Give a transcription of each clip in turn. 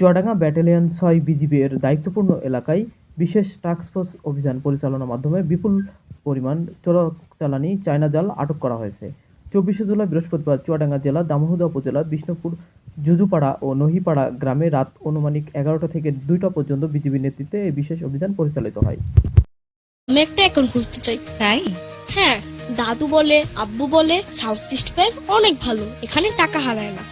Chuadanga battalion ৬ BGB এর দায়িত্বপূর্ণ এলাকায় বিশেষ টাস্কফোর্স অভিযান পরিচালনার মাধ্যমে বিপুল পরিমাণ চোরাচালানি চায়না জাল আটক করা হয়েছে। ২৪শে জুলাই বৃহস্পতিবার চুয়াডাঙ্গা জেলা দামোহদা উপজেলা বিষ্ণুপুর জুজুপাড়া ও নহিপাড়া গ্রামে রাত আনুমানিক ১১টা থেকে ২টা পর্যন্ত বিজিবির নেতৃত্বে এই বিশেষ অভিযান পরিচালিত হয়। আমি একটা অ্যাকাউন্ট খুলতে চাই। তাই? হ্যাঁ, দাদু বলে, আব্বু বলে সাউথ ইস্ট ব্যাংক অনেক ভালো, এখানে টাকা হারায় না।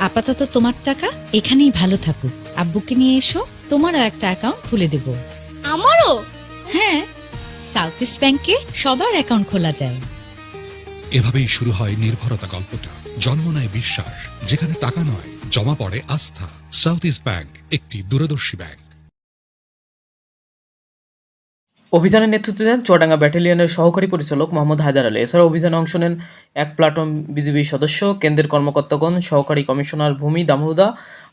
আপাতত তোমার টাকা এখানেই ভালো থাকুক। আব্বুকে নিয়ে এসো, তোমারও একটা অ্যাকাউন্ট খুলে দেব। আমারও? হ্যাঁ, সাউথ ইস্ট ব্যাংকে সবার অ্যাকাউন্ট খোলা যায়। এভাবেই শুরু হয় নির্ভরতা গল্পটা। জন্ম নেয় বিশ্বাস, যেখানে টাকা নয় জমা পড়ে আস্থা। সাউথ ইস্ট ব্যাংক একটি দূরদর্শী ব্যাংক। অভিযানে নেতৃত্ব দেন চুয়াডাঙ্গা ব্যাটালিয়নের সহকারী পরিচালক মোহাম্মদ হায়দার আলী। এছাড়া অভিযানে অংশ নেন এক প্লাটুন বিজিবি সদস্য, কেন্দ্রের কর্মকর্তাগণ, সহকারী কমিশনার ভূমি দামোহদা,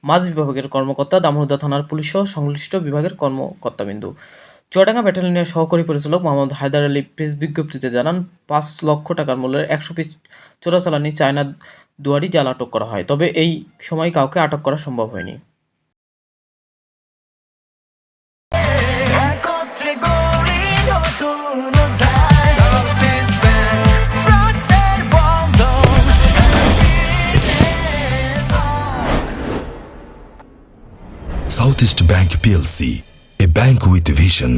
মাছ বিভাগের কর্মকর্তা, দামোহদা থানার পুলিশ সহ সংশ্লিষ্ট বিভাগের কর্মকর্তাবৃন্দ। চুয়াডাঙ্গা ব্যাটালিয়নের সহকারী পরিচালক মোহাম্মদ হায়দার আলী প্রেস বিজ্ঞপ্তিতে জানান, ৫ লক্ষ টাকার মূল্যের ১০০ পিস চোরাচালানি চায়না দুয়ারি জাল আটক করা হয়। তবে এই সময় কাউকে আটক করা সম্ভব হয়নি। Southeast Bank PLC, a bank with vision.